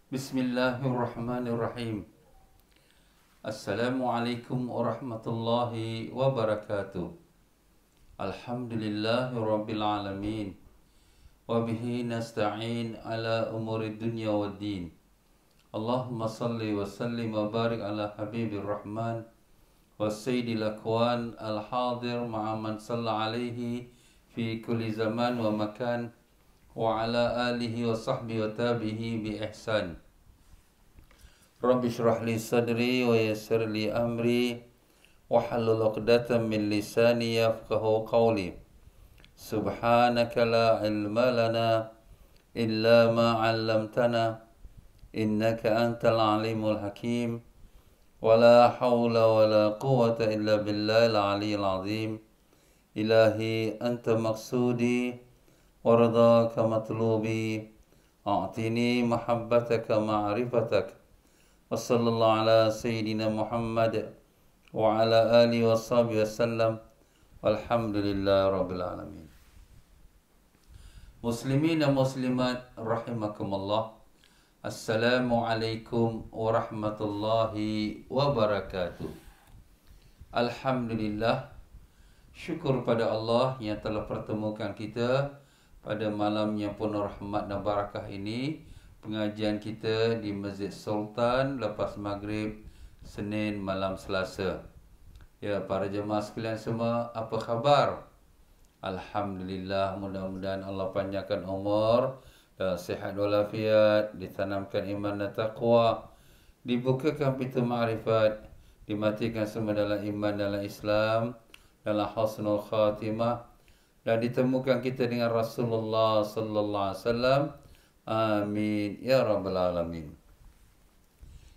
Bismillahirrahmanirrahim. Assalamualaikum warahmatullahi wabarakatuh. Alhamdulillahi rabbil alamin. Wabihi nasta'in ala umuri dunya waddin. Allahumma salli wa sallim wa barik ala habibir rahman wa sayyidil akwan al-hadir ma'aman salla alaihi fi kulli zaman wa makan wa ala alihi wa sahbihi wa tabihi bi ihsan. Rabbi shrah li sadri wa yassir li amri wa halul 'uqdatam min lisani yafqahu qawli. Subhanaka la ilma lana illa ma 'allamtana innaka antal alimul hakim. Wa la hawla wa la quwwata illa billahil aliyyil azim. Ilahi anta maqsudi ورداك مطلوبي أعطني محبتك معرفتك وصلى الله على سيدنا محمد وعلى آله وصحبه وسلم والحمد لله رب العالمين. Muslimin dan muslimat rahimakumullah. Assalamualaikum warahmatullahi wabarakatuh. Alhamdulillah, syukur pada Allah yang telah pertemukan kita pada malam yang penuh rahmat dan barakah ini. Pengajian kita di Masjid Sultan lepas maghrib Senin malam Selasa. Ya, para jemaah sekalian semua, apa khabar? Alhamdulillah, mudah-mudahan Allah panjangkan umur dan sihat walafiat, ditanamkan iman dan taqwa, dibukakan pintu ma'rifat, dimatikan semua dalam iman dalam Islam, dalam husnul khatimah, dan ditemukan kita dengan Rasulullah sallallahu alaihi wasallam. Amin ya rabbal alamin.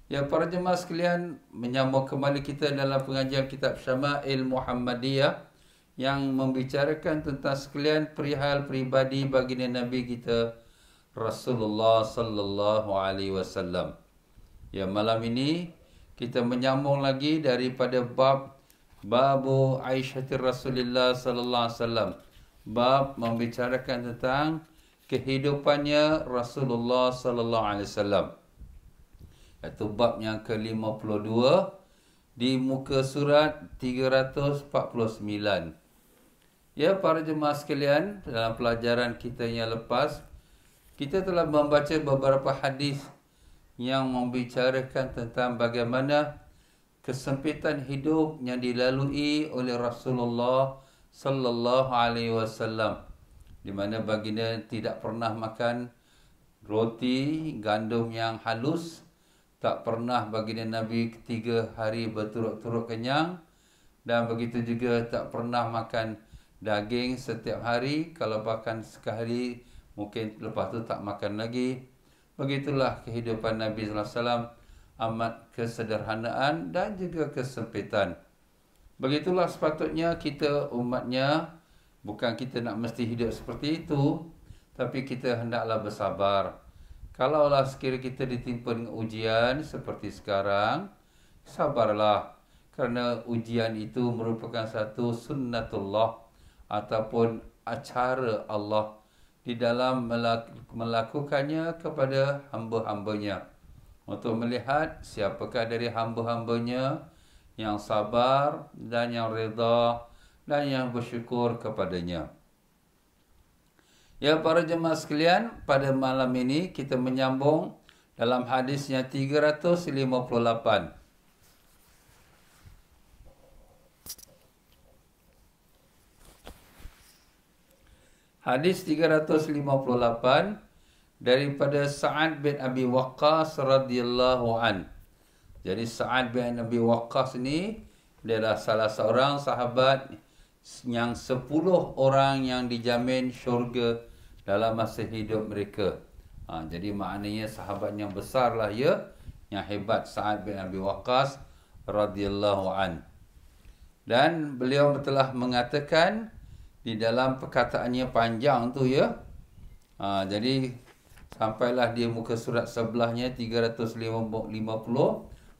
Ya, para jemaah sekalian, menyambung kembali kita dalam pengajian kitab Syama'il Muhammadiyah yang membicarakan tentang sekalian perihal peribadi baginda Nabi kita Rasulullah sallallahu alaihi wasallam. Ya, malam ini kita menyambung lagi daripada babu Aisyah Rasulullah sallallahu alaihi wasallam. Bab membicarakan tentang kehidupannya Rasulullah sallallahu alaihi wasallam. Itu bab yang ke-52 di muka surat 349. Ya, para jemaah sekalian, dalam pelajaran kita yang lepas, kita telah membaca beberapa hadis yang membicarakan tentang bagaimana kesempitan hidup yang dilalui oleh Rasulullah sallallahu alaihi wasallam, di mana baginda tidak pernah makan roti gandum yang halus, tak pernah baginda Nabi 3 hari berturut-turut kenyang, dan begitu juga tak pernah makan daging setiap hari. Kalau makan sekali, mungkin lepas tu tak makan lagi. Begitulah kehidupan Nabi sallallahu alaihi wasallam, amat kesederhanaan dan juga kesempitan. Begitulah sepatutnya kita umatnya. Bukan kita nak mesti hidup seperti itu, tapi kita hendaklah bersabar. Kalaulah sekiranya kita ditimpa dengan ujian seperti sekarang, sabarlah. Kerana ujian itu merupakan satu sunnatullah ataupun acara Allah di dalam melakukannya kepada hamba-hambanya, untuk melihat siapakah dari hamba-hambanya yang sabar dan yang reda dan yang bersyukur kepadanya. Ya, para jemaah sekalian, pada malam ini kita menyambung dalam hadis yang 358. Hadis 358 daripada Sa'ad bin Abi Waqqas radhiyallahu an. Jadi Sa'ad bin Abi Waqqas ni, dia adalah salah seorang sahabat yang 10 orang yang dijamin syurga dalam masa hidup mereka. Jadi maknanya sahabat yang besar lah ya, yang hebat, Sa'ad bin Abi Waqqas radhiyallahu an. Dan beliau telah mengatakan di dalam perkataannya panjang tu ya. Jadi sampailah dia muka surat sebelahnya 350,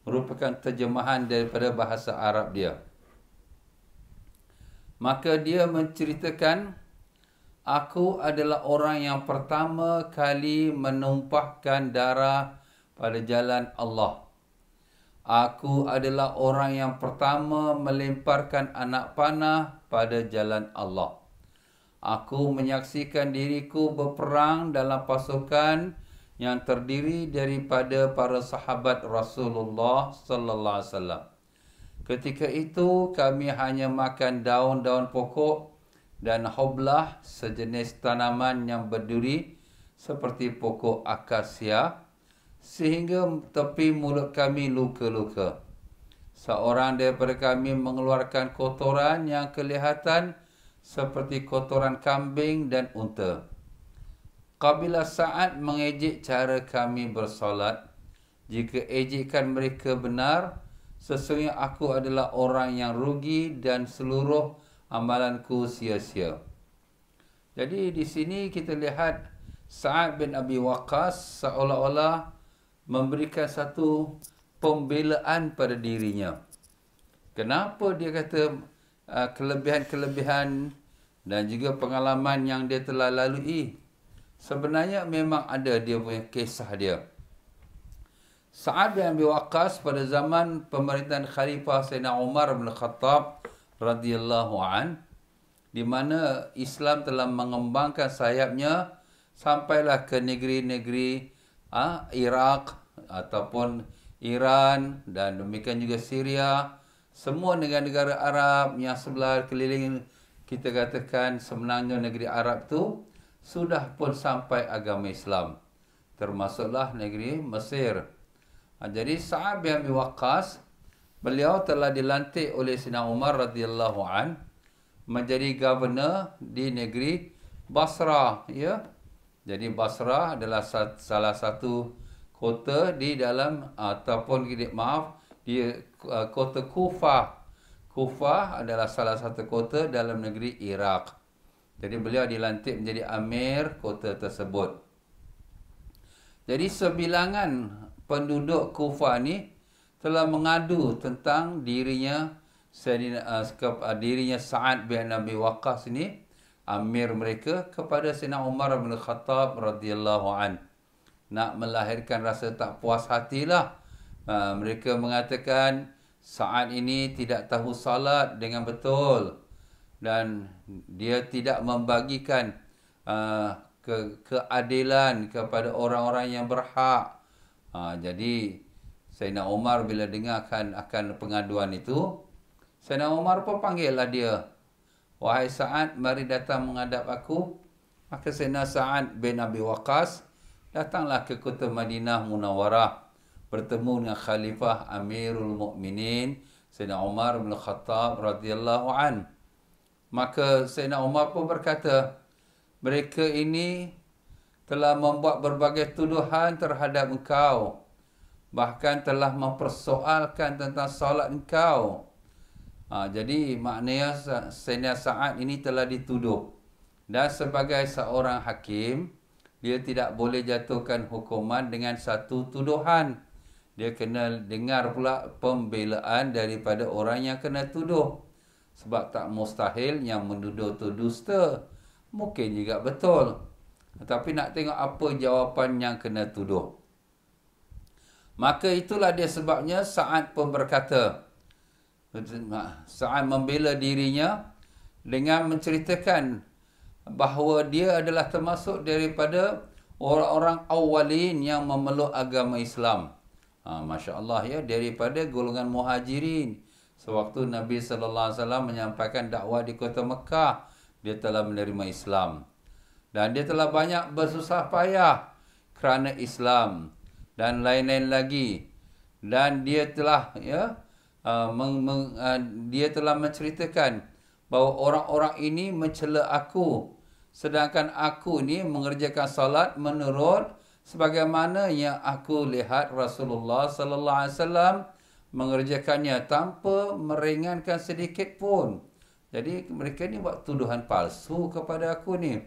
merupakan terjemahan daripada bahasa Arab dia. Maka dia menceritakan, aku adalah orang yang pertama kali menumpahkan darah pada jalan Allah. Aku adalah orang yang pertama melemparkan anak panah pada jalan Allah. Aku menyaksikan diriku berperang dalam pasukan yang terdiri daripada para sahabat Rasulullah sallallahu alaihi wasallam. Ketika itu kami hanya makan daun-daun pokok dan hoblah, sejenis tanaman yang berduri seperti pokok akasia, sehingga tepi mulut kami luka-luka. Seorang daripada kami mengeluarkan kotoran yang kelihatan seperti kotoran kambing dan unta. Kabilah Sa'ad mengejek cara kami bersolat. Jika ejekan mereka benar, sesungguhnya aku adalah orang yang rugi dan seluruh amalanku sia-sia. Jadi di sini kita lihat Sa'ad bin Abi Waqqas seolah-olah memberikan satu pembelaan pada dirinya. Kenapa dia kata kelebihan-kelebihan dan juga pengalaman yang dia telah lalui? Sebenarnya memang ada dia punya kisah dia. Sa'ad bin Abi Waqqas pada zaman pemerintahan Khalifah Sayyidina Umar bin Khattab radhiyallahu an, di mana Islam telah mengembangkan sayapnya sampailah ke negeri-negeri Iraq ataupun Iran dan demikian juga Syria. Semua negara-negara Arab yang sebelah keliling, kita katakan sebenarnya negeri Arab tu sudah pun sampai agama Islam, termasuklah negeri Mesir. Jadi Sa'ad bin Abi Waqqas, beliau telah dilantik oleh Sayyidina Umar radhiyallahu an menjadi governor di negeri Basrah, ya. Jadi Basrah adalah salah satu kota di dalam di kota Kufah. Kufah adalah salah satu kota dalam negeri Iraq. Jadi beliau dilantik menjadi amir kota tersebut. Jadi sebilangan penduduk Kufah ni telah mengadu tentang dirinya Sa'ad bin Abi Waqqas ini, amir mereka, kepada Sayyidina Umar bin Khattab radhiyallahu an. Nak melahirkan rasa tak puas hatilah. Mereka mengatakan Sa'ad ini tidak tahu salat dengan betul dan dia tidak membagikan keadilan kepada orang-orang yang berhak. Jadi Sayyidina Umar bila dengarkan akan pengaduan itu, Sayyidina Umar pun panggillah dia. Wahai Sa'ad, mari datang menghadap aku. Maka Sayyidina Sa'ad bin Abi Waqqas datanglah ke kota Madinah Munawwarah, bertemu dengan Khalifah Amirul Mukminin Sayyidina Umar bin Khattab radhiyallahu an. Maka Sayyidina Umar pun berkata, mereka ini telah membuat berbagai tuduhan terhadap engkau, bahkan telah mempersoalkan tentang solat engkau. Jadi maknanya Sayyidina Sa'ad ini telah dituduh, dan sebagai seorang hakim, dia tidak boleh jatuhkan hukuman dengan satu tuduhan. Dia kena dengar pula pembelaan daripada orang yang kena tuduh. Sebab tak mustahil yang menuduh tu dusta. Mungkin juga betul. Tetapi nak tengok apa jawapan yang kena tuduh. Maka itulah dia sebabnya Sa'ad pun berkata, Sa'ad membela dirinya dengan menceritakan bahawa dia adalah termasuk daripada orang-orang awalin yang memeluk agama Islam. Masya Allah, ya, daripada golongan muhajirin. Sewaktu Nabi SAW menyampaikan dakwah di kota Mekah, dia telah menerima Islam. Dan dia telah banyak bersusah payah kerana Islam dan lain-lain lagi. Dan dia telah dia telah menceritakan bahawa orang-orang ini mencela aku, sedangkan aku ni mengerjakan salat menurut sebagaimana yang aku lihat Rasulullah sallallahu alaihi wasallam mengerjakannya tanpa meringankan sedikit pun. Jadi mereka ni buat tuduhan palsu kepada aku ni.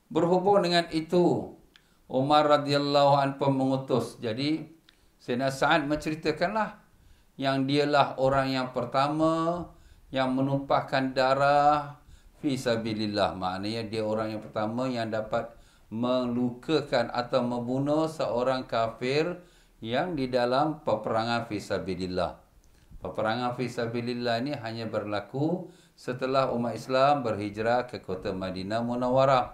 Berhubung dengan itu, Umar radhiyallahu anhu mengutus. Jadi Sayyidina Sa'ad menceritakanlah yang dialah orang yang pertama yang menumpahkan darah fi sabilillah. Maknanya dia orang yang pertama yang dapat melukakan atau membunuh seorang kafir yang di dalam peperangan fisabilillah. Peperangan fisabilillah ini hanya berlaku setelah umat Islam berhijrah ke kota Madinah Munawwarah.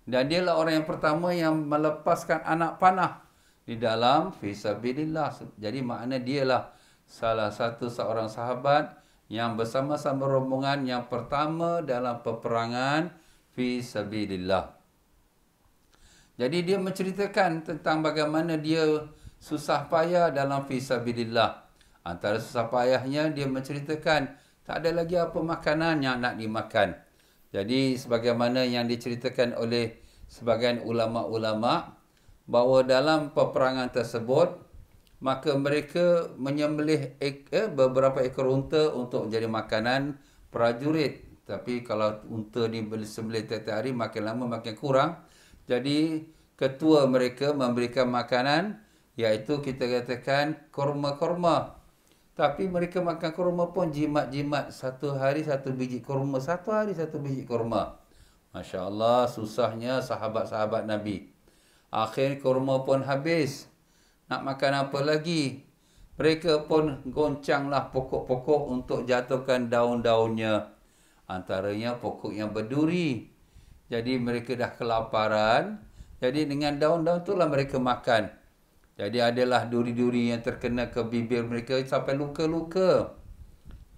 Dan dialah orang yang pertama yang melepaskan anak panah di dalam fisabilillah. Jadi makna dialah salah satu seorang sahabat yang bersama-sama rombongan yang pertama dalam peperangan fisabilillah. Jadi dia menceritakan tentang bagaimana dia susah payah dalam fisabilillah. Antara susah payahnya dia menceritakan tak ada lagi apa makanan yang nak dimakan. Jadi sebagaimana yang diceritakan oleh sebagian ulama-ulama bahawa dalam peperangan tersebut maka mereka menyembelih beberapa ekor unta untuk menjadi makanan prajurit. Tapi kalau unta ni sembelih tiap hari makin lama makin kurang. Jadi ketua mereka memberikan makanan iaitu kita katakan korma-korma. Tapi mereka makan korma pun jimat-jimat. Satu hari satu biji korma. Satu hari satu biji korma. Masya Allah, susahnya sahabat-sahabat Nabi. Akhir korma pun habis. Nak makan apa lagi? Mereka pun goncanglah pokok-pokok untuk jatuhkan daun-daunnya. Antaranya pokok yang berduri. Jadi mereka dah kelaparan. Jadi dengan daun-daun itulah mereka makan. Jadi adalah duri-duri yang terkena ke bibir mereka sampai luka-luka.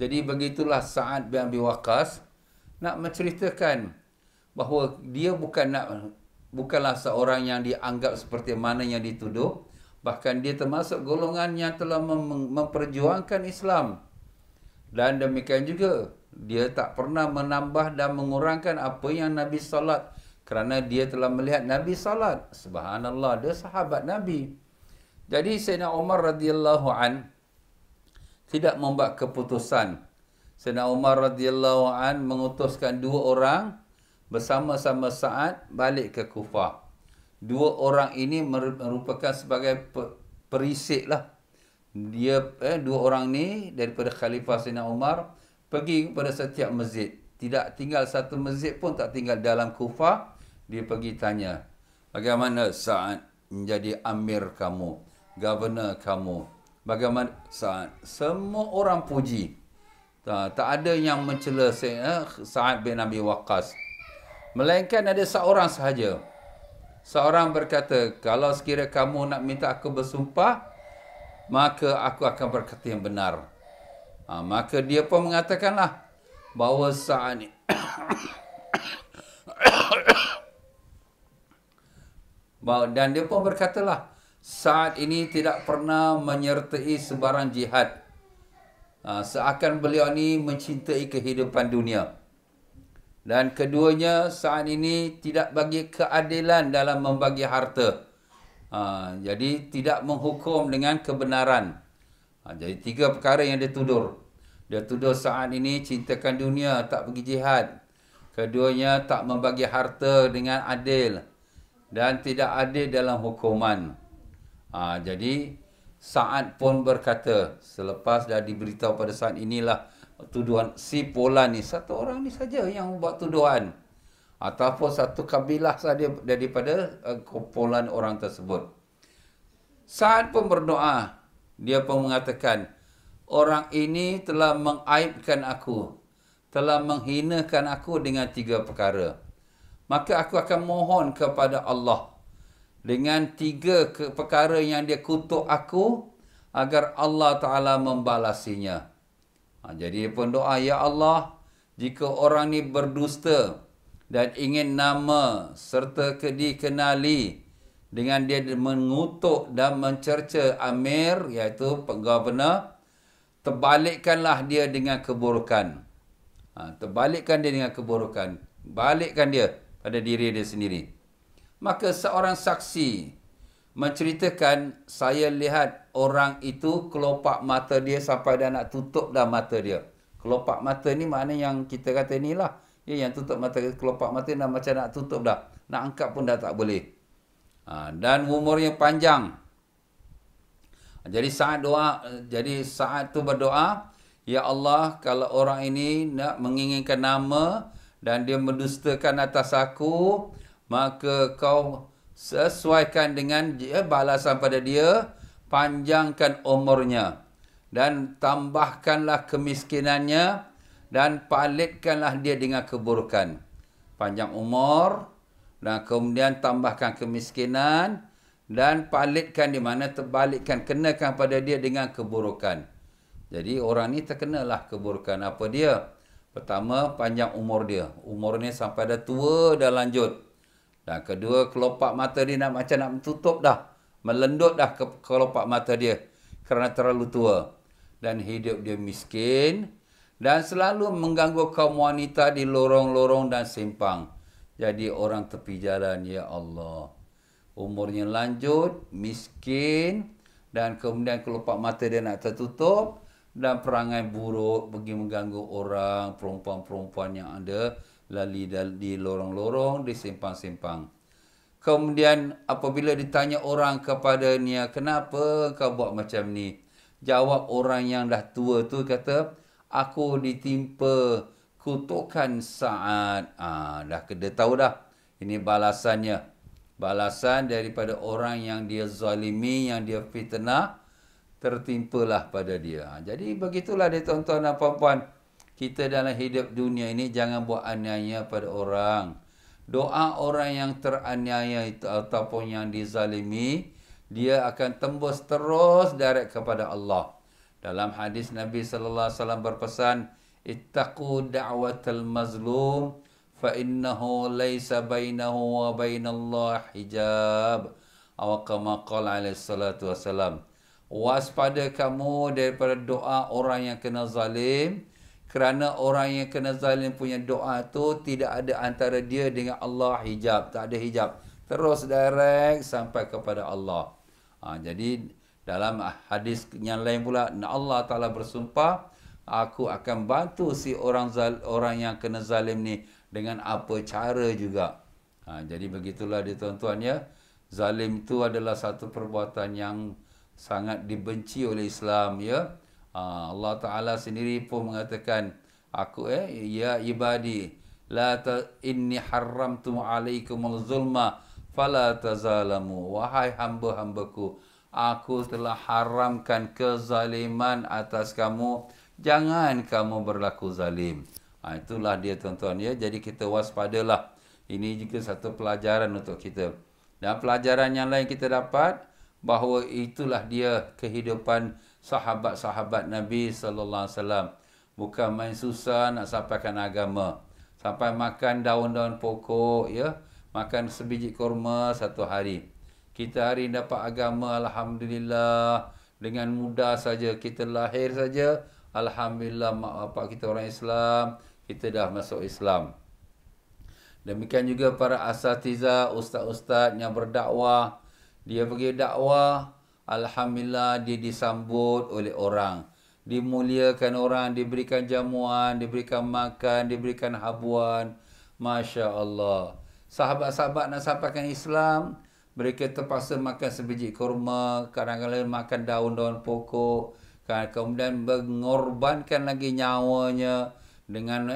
Jadi begitulah Sa'ad bin Abi Waqqas nak menceritakan bahawa dia bukanlah seorang yang dianggap seperti mana yang dituduh. Bahkan dia termasuk golongan yang telah memperjuangkan Islam. Dan demikian juga, dia tak pernah menambah dan mengurangkan apa yang Nabi salat. Kerana dia telah melihat Nabi salat. Subhanallah, dia sahabat Nabi. Jadi Sayyidina Umar radhiyallahu an tidak membuat keputusan. Sayyidina Umar radhiyallahu an mengutuskan 2 orang bersama-sama Sa'ad balik ke Kufah. 2 orang ini merupakan sebagai perisik lah. Dia 2 orang ni daripada Khalifah Sayyidina Umar pergi kepada setiap masjid. Tidak tinggal satu masjid pun tak tinggal dalam Kufah. Dia pergi tanya, bagaimana Sa'ad menjadi amir kamu, governor kamu? Bagaimana Sa'ad? Semua orang puji. Tak ada yang mencela Sa'ad bin Abi Waqqas. Melainkan ada seorang sahaja. Seorang berkata, kalau sekiranya kamu nak minta aku bersumpah, maka aku akan berkata yang benar. Maka dia pun mengatakanlah bahawa Sa'ad ni dan dia pun berkatalah Sa'ad ini tidak pernah menyertai sebarang jihad. Seakan beliau ni mencintai kehidupan dunia. Dan keduanya Sa'ad ini tidak bagi keadilan dalam membagi harta. Jadi tidak menghukum dengan kebenaran. Jadi 3 perkara yang dia tudur. Dia tuduh Sa'ad ini cintakan dunia, tak pergi jihad. Keduanya tak membagi harta dengan adil. Dan tidak adil dalam hukuman. Jadi Sa'ad pun berkata, selepas dah diberitahu pada saat inilah tuduhan si Polan ni, satu orang ni saja yang buat tuduhan. Ataupun satu kabilah saja daripada kumpulan orang tersebut. Sa'ad pun berdoa. Dia pun mengatakan, orang ini telah mengaibkan aku, telah menghinakan aku dengan 3 perkara. Maka aku akan mohon kepada Allah dengan 3 perkara yang dia kutuk aku, agar Allah Ta'ala membalasinya. Jadi dia pun doa, ya Allah, jika orang ni berdusta dan ingin nama serta dikenali dengan dia mengutuk dan mencerca amir, iaitu governor, terbalikkanlah dia dengan keburukan. Terbalikkan dia dengan keburukan. Balikkan dia pada diri dia sendiri. Maka seorang saksi menceritakan, saya lihat orang itu kelopak mata dia sampai dah nak tutup dah mata dia. Kelopak mata ni makna yang kita kata ni lah. Yang tutup mata, kelopak mata dah macam nak tutup dah. Nak angkat pun dah tak boleh. Dan umurnya panjang. Jadi Sa'ad tu berdoa, ya Allah, kalau orang ini nak menginginkan nama dan dia mendustakan atas aku, maka kau sesuaikan dengan balasan pada dia, panjangkan umurnya, dan tambahkanlah kemiskinannya, dan palitkanlah dia dengan keburukan. Panjang umur, dan kemudian tambahkan kemiskinan, dan palitkan di mana terbalikkan, kenakan pada dia dengan keburukan. Jadi orang ni terkenalah keburukan. Apa dia? Pertama, panjang umur dia. Umurnya sampai dah tua, dah lanjut. Dan kedua, kelopak mata dia macam nak tutup dah. Melendut dah kelopak mata dia kerana terlalu tua. Dan hidup dia miskin. Dan selalu mengganggu kaum wanita di lorong-lorong dan simpang. Jadi orang tepi jalan, ya Allah. Umurnya lanjut, miskin, dan kemudian kelopak mata dia nak tertutup, dan perangai buruk, pergi mengganggu orang, perempuan-perempuan yang ada lali di lorong-lorong, di simpang-simpang. Kemudian apabila ditanya orang kepadanya, kenapa kau buat macam ni? Jawab orang yang dah tua tu, kata, aku ditimpa kutukan saat. Dah dia tahu dah. Ini balasannya. Balasan daripada orang yang dia zalimi, yang dia fitnah, tertimpalah pada dia. Jadi begitulah dia tuan-tuan dan puan-puan. Kita dalam hidup dunia ini jangan buat aniaya pada orang. Doa orang yang teraniaya itu ataupun yang dizalimi, dia akan tembus terus direct kepada Allah. Dalam hadis Nabi sallallahu alaihi wasallam berpesan, ittaqu da'watal mazlum fa innahu laisa bainahu wa bainallah hijab. Aw kama qala alaihi salatu wasalam. Waspada kamu daripada doa orang yang kena zalim, kerana orang yang kena zalim punya doa tu tidak ada antara dia dengan Allah hijab, tak ada hijab, terus direct sampai kepada Allah. Jadi dalam hadis yang lain pula, Allah Ta'ala bersumpah, aku akan bantu si orang yang kena zalim ni dengan apa cara juga. Jadi begitulah dia tuan-tuan ya. Zalim itu adalah satu perbuatan yang sangat dibenci oleh Islam ya. Allah Ta'ala sendiri pun mengatakan, ya ibadi, inni haramtu alaikumul zulma fala tazalamu. Wahai hamba-hambaku, aku telah haramkan kezaliman atas kamu, jangan kamu berlaku zalim. Itulah dia tuan-tuan ya. Jadi kita waspadalah. Ini juga satu pelajaran untuk kita. Dan pelajaran yang lain kita dapat, bahawa itulah dia kehidupan sahabat-sahabat Nabi sallallahu alaihi wasallam. Bukan main susah nak sampaikan agama. Sampai makan daun-daun pokok ya, makan sebiji kurma satu hari. Kita hari dapat agama, alhamdulillah, dengan mudah saja. Kita lahir saja, alhamdulillah, mak bapak kita orang Islam, kita dah masuk Islam. Demikian juga para asatiza, ustaz-ustaz yang berdakwah, dia pergi dakwah, alhamdulillah dia disambut oleh orang, dimuliakan orang, diberikan jamuan, diberikan makan, diberikan habuan. Masya Allah. Sahabat-sahabat nak sampaikan Islam, mereka terpaksa makan sebiji kurma, kadang-kadang makan daun-daun pokok, kemudian mengorbankan lagi nyawanya dengan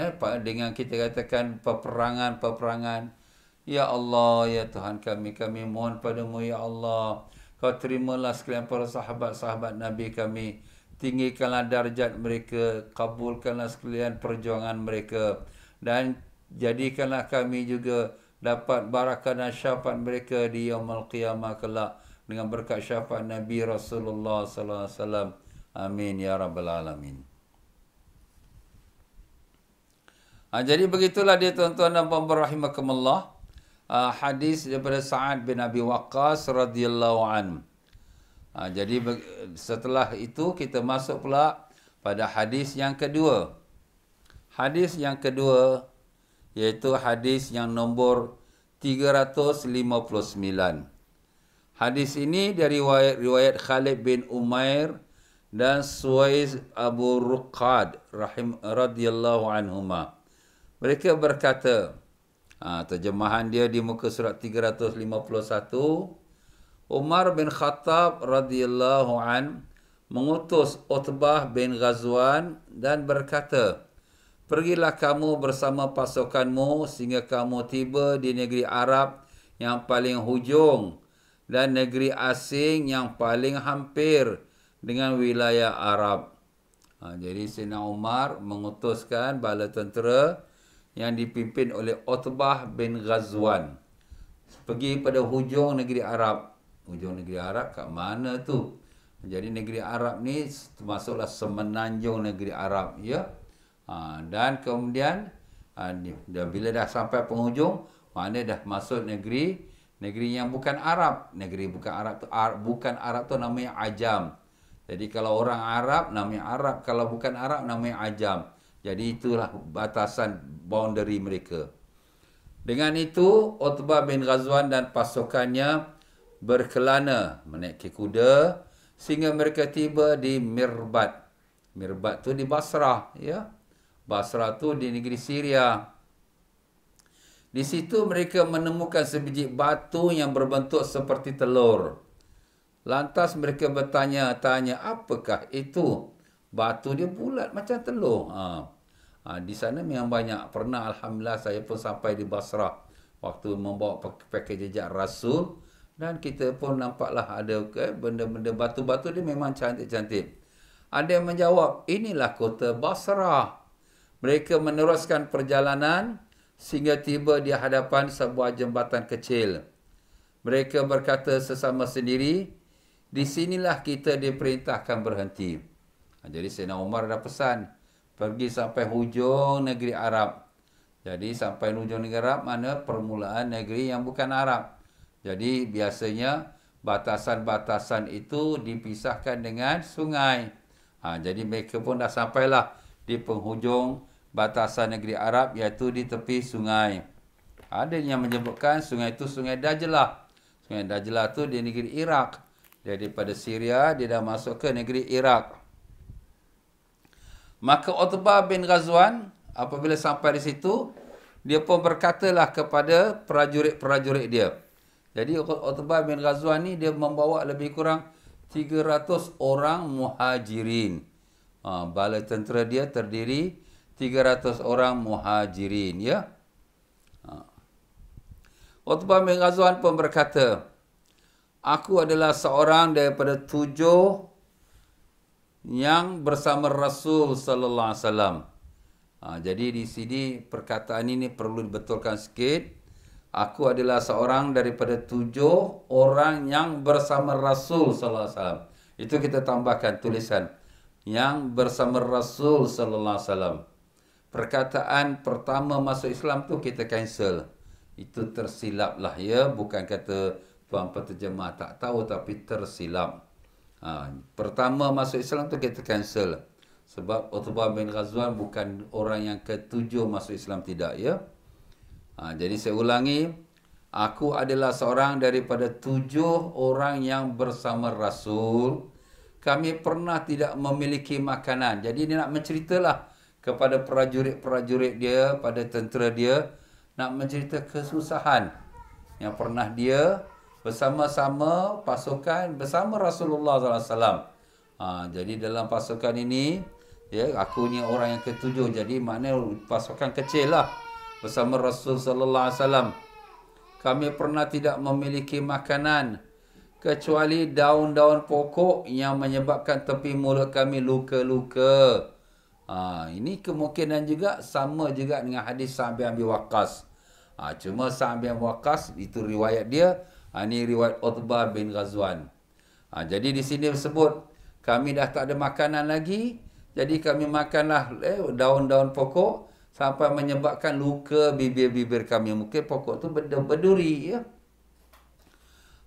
kita katakan peperangan. Ya Allah, ya Tuhan kami mohon padamu ya Allah, kau terimalah sekalian para sahabat-sahabat Nabi kami, tinggikanlah darjat mereka, kabulkanlah sekalian perjuangan mereka, dan jadikanlah kami juga dapat barakah dan syafaat mereka di yaumul qiyamah kelak dengan berkat syafaat Nabi Rasulullah sallallahu alaihi wasallam. Amin ya rabbal alamin. Jadi begitulah dia tuan-tuan dan puan-puan rahimakumullah. Hadis daripada Sa'ad bin Abi Waqqas radhiyallahu an. Jadi setelah itu kita masuk pula pada hadis yang kedua. Hadis yang kedua iaitu hadis yang nombor 359. Hadis ini dari riwayat Khalid bin Umair dan Suwais Abu Ruqad radhiyallahu anhuma. Mereka berkata, terjemahan dia di muka surat 351, Umar bin Khattab radhiyallahu an mengutus Utbah bin Ghazwan dan berkata, pergilah kamu bersama pasukanmu sehingga kamu tiba di negeri Arab yang paling hujung, dan negeri asing yang paling hampir dengan wilayah Arab. Jadi Sayyidina Umar mengutuskan bala tentera yang dipimpin oleh Utbah bin Ghazwan pergi pada hujung negeri Arab. Hujung negeri Arab kat mana tu? Jadi negeri Arab ni termasuklah semenanjung negeri Arab, ya. Dan kemudian bila dah sampai penghujung, mana dah masuk negeri yang bukan Arab. Negeri bukan Arab tu, bukan Arab tu namanya Ajam. Jadi kalau orang Arab namanya Arab, kalau bukan Arab namanya Ajam. Jadi itulah batasan boundary mereka. Dengan itu, Utbah bin Ghazwan dan pasukannya berkelana menaiki kuda sehingga mereka tiba di Mirbat. Mirbat tu di Basrah, ya. Basrah tu di negeri Syria. Di situ mereka menemukan sebiji batu yang berbentuk seperti telur. Lantas mereka bertanya-tanya, apakah itu? Batu dia bulat macam telur. Di sana memang banyak. Pernah Alhamdulillah saya pun sampai di Basrah waktu membawa pakai jejak Rasul. Dan kita pun nampaklah ada benda-benda batu-batu dia memang cantik-cantik. Ada yang menjawab, inilah kota Basrah. Mereka meneruskan perjalanan sehingga tiba di hadapan sebuah jembatan kecil. Mereka berkata sesama sendiri, di sinilah kita diperintahkan berhenti. Jadi Sayyidina Umar dah pesan, pergi sampai hujung negeri Arab. Jadi sampai hujung negeri Arab, mana permulaan negeri yang bukan Arab. Jadi biasanya batasan-batasan itu dipisahkan dengan sungai. Jadi mereka pun dah sampailah di penghujung batasan negeri Arab, iaitu di tepi sungai. Ada yang menyebutkan sungai itu sungai Dajlah. Sungai Dajlah tu di negeri Iraq. Daripada Syria, dia dah masuk ke negeri Iraq. Maka Utbah bin Ghazwan, apabila sampai di situ, dia pun berkatalah kepada prajurit-prajurit dia. Jadi Utbah bin Ghazwan ni, dia membawa lebih kurang 300 orang muhajirin. Bala tentera dia terdiri 300 orang muhajirin, ya. Utbah bin Ghazwan pun berkata, aku adalah seorang daripada 7 yang bersama Rasul sallallahu alaihi wasallam. Jadi di sini perkataan ini perlu dibetulkan sikit. Aku adalah seorang daripada 7 orang yang bersama Rasul sallallahu alaihi wasallam. Itu kita tambahkan tulisan yang bersama Rasul sallallahu alaihi wasallam. Perkataan pertama masuk Islam tu kita cancel. Itu tersilap lah, ya, bukan kata tuan penterjemah tak tahu tapi tersilap. Pertama masuk Islam tu kita cancel. Sebab Utbah bin Ghazwan bukan orang yang ke-7 masuk Islam, tidak, ya. Jadi saya ulangi, aku adalah seorang daripada 7 orang yang bersama Rasul. Kami pernah tidak memiliki makanan. Jadi dia nak menceritalah kepada prajurit-prajurit dia, pada tentera dia, nak mencerita kesusahan yang pernah dia bersama-sama pasukan bersama Rasulullah SAW. Jadi dalam pasukan ini, ya, aku ni orang yang ke-7. Jadi maknanya pasukan kecil lah bersama Rasul Sallallahu Alaihi Wasallam. Kami pernah tidak memiliki makanan kecuali daun-daun pokok yang menyebabkan tepi mulut kami luka-luka. Ini kemungkinan juga sama juga dengan hadis Sa'ad bin Abi Waqqas. Cuma Sa'ad bin Abi Waqqas itu riwayat dia. Ini riwayat Utbah bin Ghazwan. Jadi di sini disebut kami dah tak ada makanan lagi. Jadi kami makanlah daun-daun pokok sampai menyebabkan luka bibir-bibir kami. Mungkin pokok tu berduri, ya.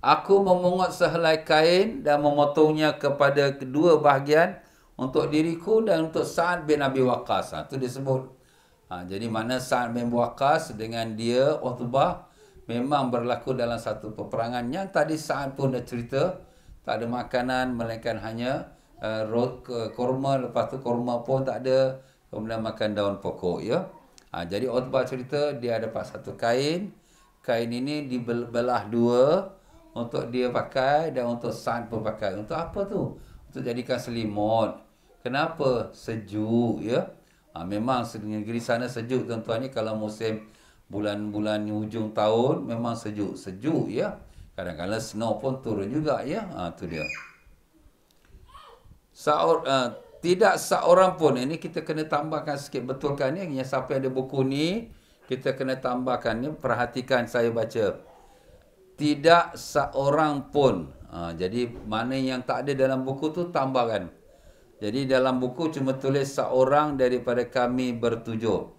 Aku memungut sehelai kain dan memotongnya kepada kedua bahagian untuk diriku dan untuk Sa'ad bin Abi Waqqas. Itu disebut. Jadi mana Sa'ad bin Abi Waqqas dengan dia Utbah memang berlaku dalam satu peperangan yang tadi Sa'ad pun dah cerita. Tak ada makanan, melainkan hanya korma. Lepas tu korma pun tak ada. Kemudian makan daun pokok, ya. Jadi Utbah cerita dia dapat satu kain. Kain ini dibelah 2 untuk dia pakai dan untuk Sa'ad pun pakai. Untuk apa tu? Untuk jadikan selimut. Kenapa? Sejuk, ya. Memang negeri sana sejuk, tuan-tuan ni. Kalau musim bulan-bulan hujung tahun memang sejuk, ya. Kadang-kadang snow pun turun juga, ya. Tu dia. Tidak seorang pun, ini kita kena tambahkan sikit, betulkan ya. Yang siapa yang ada buku ni, kita kena tambahkan ni. Perhatikan saya baca. Tidak seorang pun. Jadi mana yang tak ada dalam buku tu tambahkan. Jadi dalam buku cuma tulis seorang daripada kami bertujuh.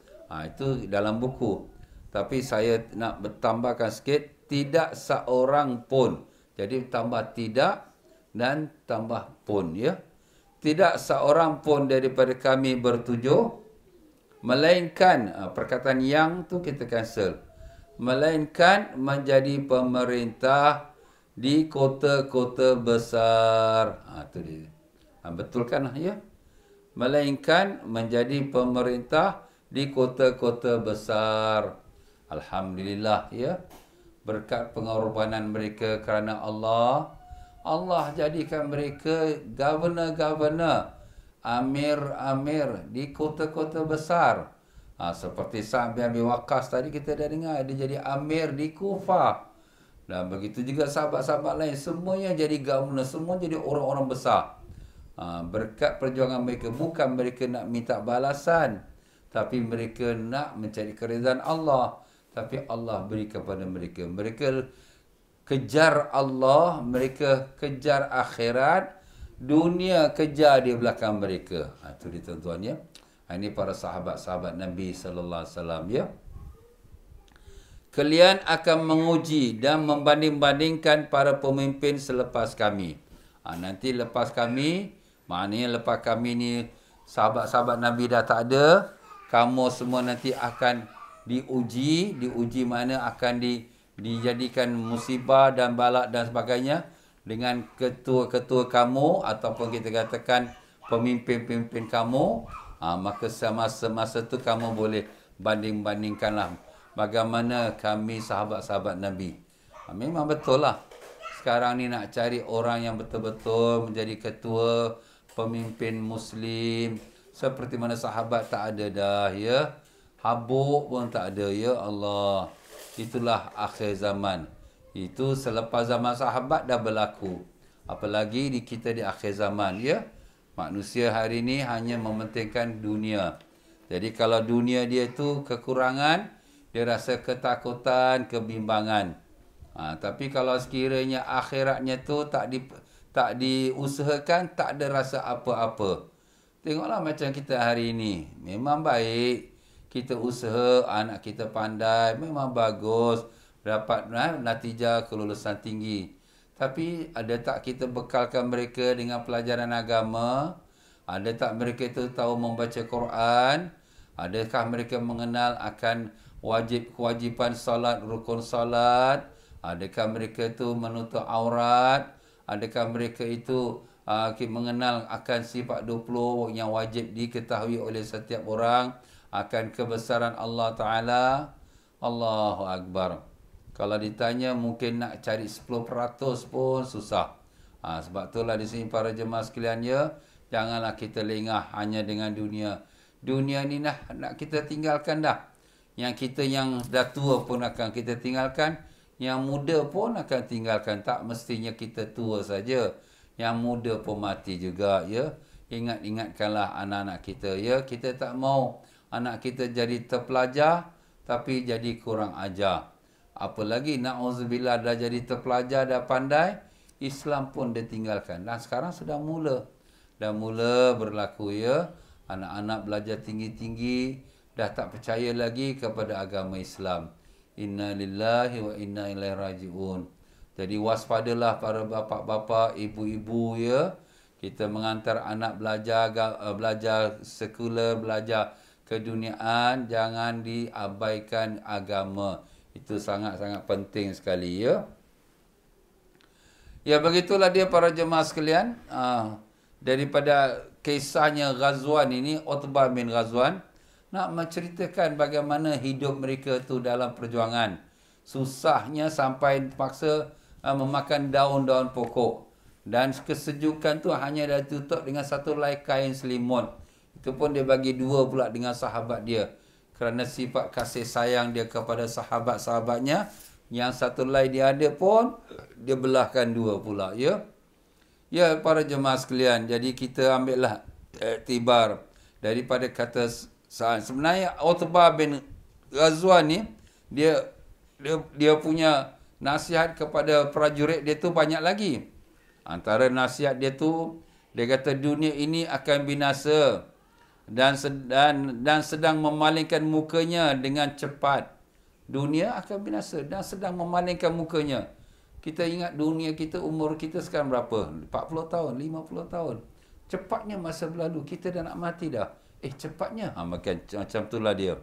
Itu dalam buku. Tapi saya nak bertambahkan sikit. Tidak seorang pun. Jadi tambah tidak dan tambah pun, ya. Tidak seorang pun daripada kami bertujuh, melainkan, perkataan yang tu kita cancel. Melainkan menjadi pemerintah di kota-kota besar. Tu dia. Betulkan, ya. Melainkan menjadi pemerintah di kota-kota besar. Alhamdulillah, ya. Berkat pengorbanan mereka kerana Allah jadikan mereka governor-governor, amir-amir di kota-kota besar. Seperti Sa'ad bin Abi Waqqas tadi kita dah dengar, dia jadi amir di Kufah. Dan begitu juga sahabat-sahabat lain, semuanya jadi governor, semua jadi orang-orang besar. Berkat perjuangan mereka, bukan mereka nak minta balasan, tapi mereka nak mencari keridhaan Allah. Tapi Allah beri kepada mereka. Mereka kejar Allah, mereka kejar akhirat, dunia kejar di belakang mereka. Itu dia tuan-tuan, ya. Ini para sahabat-sahabat Nabi sallallahu alaihi wasallam, ya. Kalian akan menguji dan membanding-bandingkan para pemimpin selepas kami. Nanti lepas kami, maknanya lepas kami ni sahabat-sahabat Nabi dah tak ada, kamu semua nanti akan diuji mana akan dijadikan musibah dan balak dan sebagainya dengan ketua-ketua kamu ataupun kita katakan pemimpin-pemimpin kamu. Maka semasa tu kamu boleh banding-bandingkanlah bagaimana kami sahabat-sahabat Nabi. Memang betul lah. Sekarang ni nak cari orang yang betul-betul menjadi ketua, pemimpin Muslim. Seperti mana sahabat tak ada dah, ya. Habuk pun tak ada, ya Allah. Itulah akhir zaman. Itu selepas zaman sahabat dah berlaku. Apalagi kita di akhir zaman, ya. Manusia hari ini hanya mementingkan dunia. Jadi kalau dunia dia tu kekurangan, dia rasa ketakutan, kebimbangan. Tapi kalau sekiranya akhiratnya tu tak diusahakan, tak ada rasa apa-apa. Tengoklah macam kita hari ini. Memang baik. Kita usaha, anak kita pandai, memang bagus, dapat natijah kelulusan tinggi. Tapi ada tak kita bekalkan mereka dengan pelajaran agama? Ada tak mereka itu tahu membaca Quran? Adakah mereka mengenal akan kewajipan solat, rukun solat? Adakah mereka itu menutup aurat? Adakah mereka itu mengenal akan sifat 20 yang wajib diketahui oleh setiap orang? Akan kebesaran Allah Ta'ala. Allahu Akbar. Kalau ditanya mungkin nak cari 10% pun susah. Sebab itulah di sini para jemaah sekalian, ya, janganlah kita lengah hanya dengan dunia. Dunia ni nak kita tinggalkan dah. Yang kita yang dah tua pun akan kita tinggalkan. Yang muda pun akan tinggalkan. Tak mestinya kita tua saja. Yang muda pun mati juga, ya. Ingatkanlah anak-anak kita, ya. Kita tak mau anak kita jadi terpelajar tapi jadi kurang ajar. Apalagi na'udzubillah dah jadi terpelajar, dah pandai, Islam pun dia tinggalkan. Dan sekarang sudah mula berlaku, ya. Anak-anak belajar tinggi-tinggi, dah tak percaya lagi kepada agama Islam. Inna lillahi wa inna ilaihi raji'un. Jadi waspadalah para bapa-bapa, ibu-ibu, ya. Kita mengantar anak belajar sekular, belajar keduniaan, jangan diabaikan agama. Itu sangat-sangat penting sekali, ya. Ya, begitulah dia para jemaah sekalian. Daripada kisahnya Ghazwan ini, Utbah bin Ghazwan, nak menceritakan bagaimana hidup mereka tu dalam perjuangan. Susahnya sampai terpaksa memakan daun-daun pokok. Dan kesejukan tu hanya dah tutup dengan satu helai kain selimut. Itu pun dia bagi dua pula dengan sahabat dia. Kerana sifat kasih sayang dia kepada sahabat-sahabatnya, Yang satu helai dia ada pun, dia belahkan dua pula. Ya, ya para jemaah sekalian, jadi kita ambillah iktibar daripada kata sebenarnya Utbah bin Ghazwan ni, dia punya nasihat kepada prajurit dia tu banyak lagi. Antara nasihat dia tu, dia kata dunia ini akan binasa dan sedang memalingkan mukanya dengan cepat. Dunia akan binasa dan sedang memalingkan mukanya. Kita ingat dunia kita, umur kita sekarang berapa? 40 tahun, 50 tahun. Cepatnya masa berlalu, kita dah nak mati dah. Cepatnya. Macam itulah dia.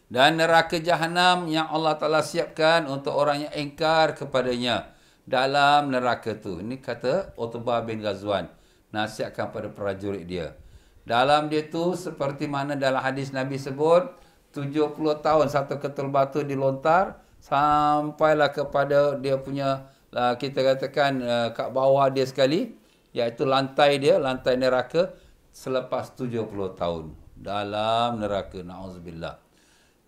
Dan neraka jahanam yang Allah Ta'ala siapkan untuk orang yang ingkar kepadanya dalam neraka tu. Ini kata Utbah bin Ghazwan, nasihatkan pada prajurit dia. Dalam dia tu seperti mana dalam hadis Nabi sebut, 70 tahun satu ketul batu dilontar sampailah kepada dia punya, kita katakan kat bawah dia sekali, iaitu lantai dia, lantai neraka, selepas 70 tahun dalam neraka. Na'udzubillah.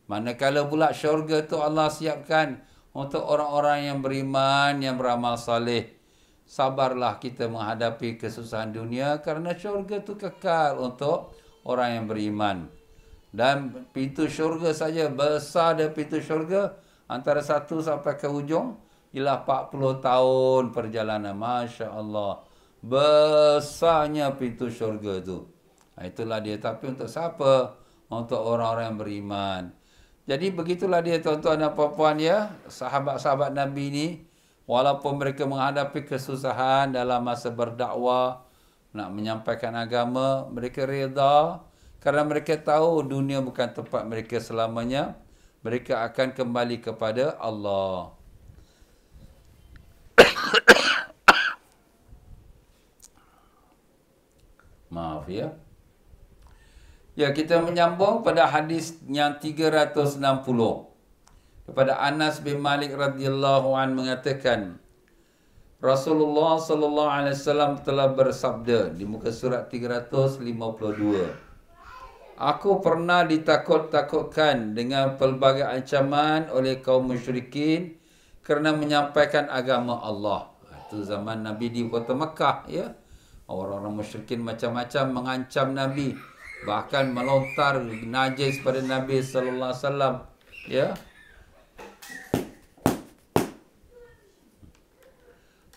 Manakala pula syurga tu Allah siapkan untuk orang-orang yang beriman, yang beramal saleh. Sabarlah kita menghadapi kesusahan dunia kerana syurga tu kekal untuk orang yang beriman. Dan pintu syurga saja, besar dia pintu syurga, antara satu sampai ke ujung ialah 40 tahun perjalanan. Masya Allah, besarnya pintu syurga tu. Itulah dia. Tapi untuk siapa? Untuk orang-orang yang beriman. Jadi begitulah dia tuan-tuan dan puan-puan ya. Sahabat-sahabat Nabi ni, walaupun mereka menghadapi kesusahan dalam masa berdakwah, nak menyampaikan agama, mereka reda kerana mereka tahu dunia bukan tempat mereka selamanya. Mereka akan kembali kepada Allah. Maaf ya. Ya, kita menyambung pada hadis yang 360. Kepada Anas bin Malik radhiyallahu an mengatakan, Rasulullah sallallahu alaihi wasallam telah bersabda di muka surat 352. Aku pernah ditakut-takutkan dengan pelbagai ancaman oleh kaum musyrikin kerana menyampaikan agama Allah. Itu zaman Nabi di kota Mekah ya. Orang-orang musyrikin macam-macam mengancam Nabi, bahkan melontar najis pada Nabi sallallahu alaihi wasallam ya.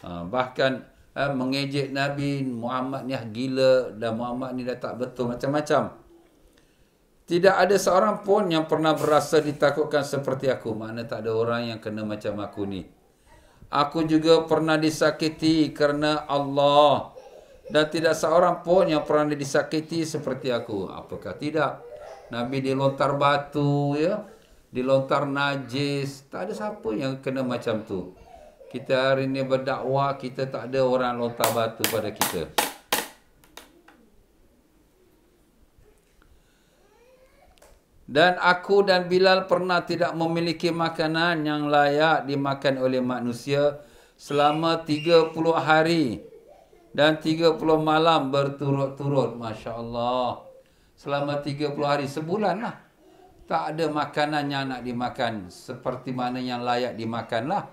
Bahkan mengejek Nabi, Muhammad ni gila dan Muhammad ni dah tak betul, macam-macam. Tidak ada seorang pun yang pernah berasa ditakutkan seperti aku. Makna tak ada orang yang kena macam aku ni. Aku juga pernah disakiti kerana Allah. Dan tidak seorang pun yang pernah disakiti seperti aku. Apakah tidak? Nabi dilontar batu ya, dilontar najis. Tak ada siapa yang kena macam tu. Kita hari ni berdakwah, kita tak ada orang lontar batu pada kita. Dan aku dan Bilal pernah tidak memiliki makanan yang layak dimakan oleh manusia selama 30 hari dan 30 malam berturut-turut. Masya Allah. Selama 30 hari, sebulan lah. Tak ada makanan yang nak dimakan seperti mana yang layak dimakan lah.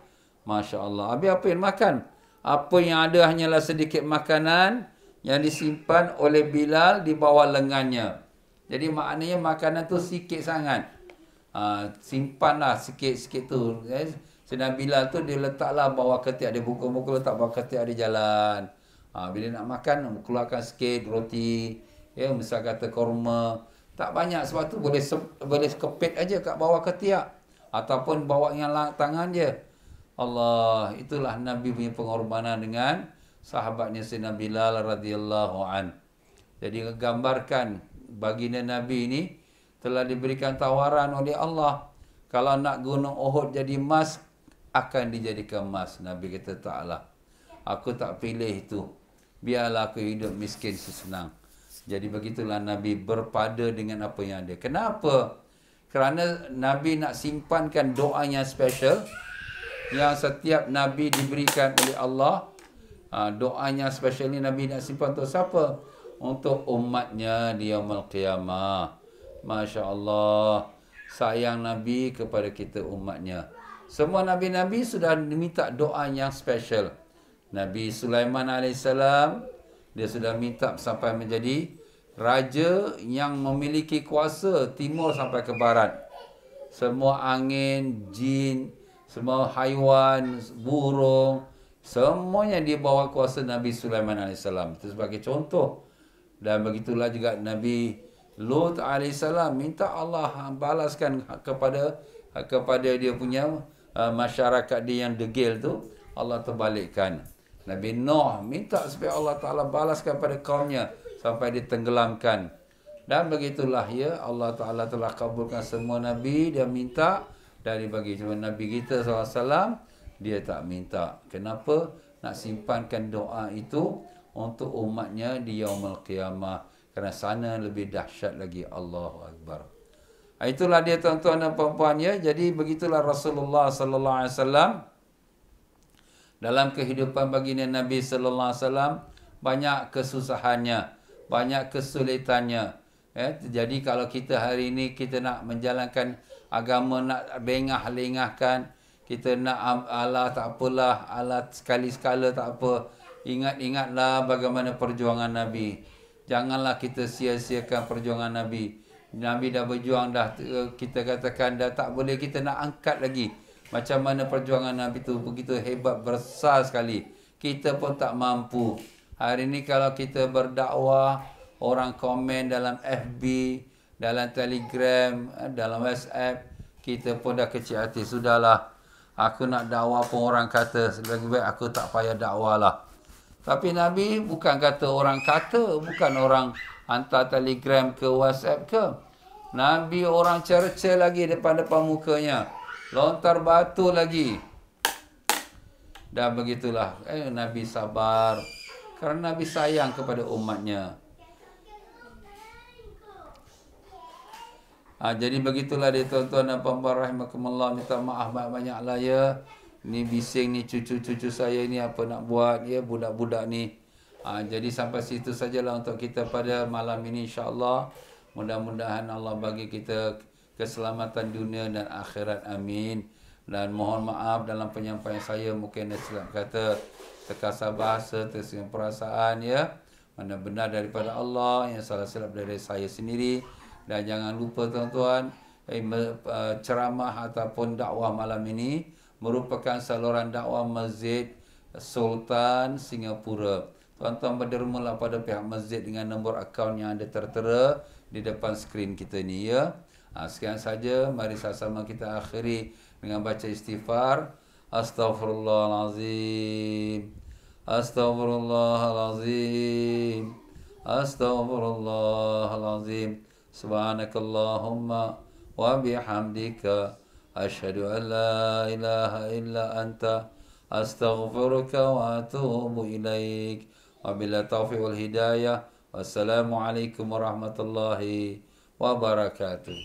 Masya Allah. Habis apa yang makan? Apa yang ada hanyalah sedikit makanan yang disimpan oleh Bilal di bawah lengannya. Jadi maknanya makanan tu sikit sangat. Simpanlah sikit-sikit tu. Sedang Bilal tu dia letaklah bawah ketiak. Dia buka-buka letak bawah ketiak dia jalan. Bila nak makan, keluarkan sikit roti. Ya, misal kata korma. Tak banyak, sebab tu boleh kepit aja kat bawah ketiak. Ataupun bawa yang tangan je. Allah, itulah Nabi punya pengorbanan dengan sahabatnya Sayyidina Bilal radhiyallahu an. Jadi gambarkan baginda Nabi ini telah diberikan tawaran oleh Allah. Kalau nak gunung Uhud jadi emas, akan dijadikan emas. Nabi kata taklah. Aku tak pilih itu. Biarlah aku hidup miskin sesenang. Jadi begitulah Nabi berpada dengan apa yang ada. Kenapa? Kerana Nabi nak simpankan doa yang special yang setiap Nabi diberikan oleh Allah. Doanya special ni Nabi nak simpan untuk siapa? Untuk umatnya di yaumul qiyamah. Masya Allah. Sayang Nabi kepada kita umatnya. Semua Nabi-Nabi sudah diminta doa yang special. Nabi Sulaiman AS, dia sudah minta sampai menjadi raja yang memiliki kuasa timur sampai ke barat. Semua angin, jin, semua haiwan, burung, semuanya di bawah kuasa Nabi Sulaiman AS. Itu sebagai contoh. Dan begitulah juga Nabi Lut AS minta Allah balaskan kepada dia punya masyarakat dia yang degil tu, Allah terbalikkan. Nabi Nuh minta supaya Allah Ta'ala balaskan pada kaumnya sampai ditenggelamkan. Dan begitulah ya, Allah Ta'ala telah kabulkan semua Nabi. Dia minta dari bagi cuma Nabi kita SAW, dia tak minta. Kenapa? Nak simpankan doa itu untuk umatnya di yaumul qiyamah. Kerana sana lebih dahsyat lagi. Allahu Akbar. Itulah dia tuan-tuan dan puan-puan ya. Jadi begitulah Rasulullah sallallahu alaihi wasallam dalam kehidupan baginda Nabi sallallahu alaihi wasallam, banyak kesusahannya, banyak kesulitannya. Jadi kalau kita hari ini kita nak menjalankan agama, nak bengah-lengahkan, kita nak Allah tak apalah, Allah sekali-sekala tak apa. Ingat-ingatlah bagaimana perjuangan Nabi. Janganlah kita sia-siakan perjuangan Nabi. Nabi dah berjuang dah, kita katakan dah tak boleh kita nak angkat lagi. Macam mana perjuangan Nabi tu begitu hebat, besar sekali. Kita pun tak mampu. Hari ini kalau kita berdakwah, orang komen dalam FB, dalam Telegram, dalam WhatsApp, kita pun dah kecil hati. Sudahlah, aku nak dakwah pun orang kata, lebih baik aku tak payah dakwah lah. Tapi Nabi bukan kata orang kata, bukan orang hantar Telegram ke WhatsApp ke. Nabi orang cerca lagi depan-depan mukanya. Lontar batu lagi. Dan begitulah. Nabi sabar. Kerana Nabi sayang kepada umatnya. Jadi begitulah dia tuan-tuan dan puan-puan rahimakumullah. Minta maaf banyak-banyak lah ya. Ni bising ni cucu-cucu saya ni apa nak buat ya, budak-budak ni. Jadi sampai situ sajalah untuk kita pada malam ini insya-Allah. Mudah-mudahan Allah bagi kita keselamatan dunia dan akhirat, amin. Dan mohon maaf dalam penyampaian saya mungkin ada silap kata, terkasar bahasa, tersilap perasaan ya. Mana benar daripada Allah, yang salah silap dari saya sendiri. Dan jangan lupa tuan-tuan, ceramah ataupun dakwah malam ini merupakan saluran dakwah Masjid Sultan Singapura. Tuan-tuan berdermalah pada pihak masjid dengan nombor akaun yang ada tertera di depan skrin kita ni ya. Sekian saja, mari sama-sama kita akhiri dengan baca istighfar. Astaghfirullahalazim. Astaghfirullahalazim. Astaghfirullahalazim. Subhanakallahumma wa bihamdika asyhadu an la ilaha illa anta astaghfiruka wa atubu ilaik. Wabillahi taufiq wal hidayah. Wassalamualaikum warahmatullahi wabarakatuh.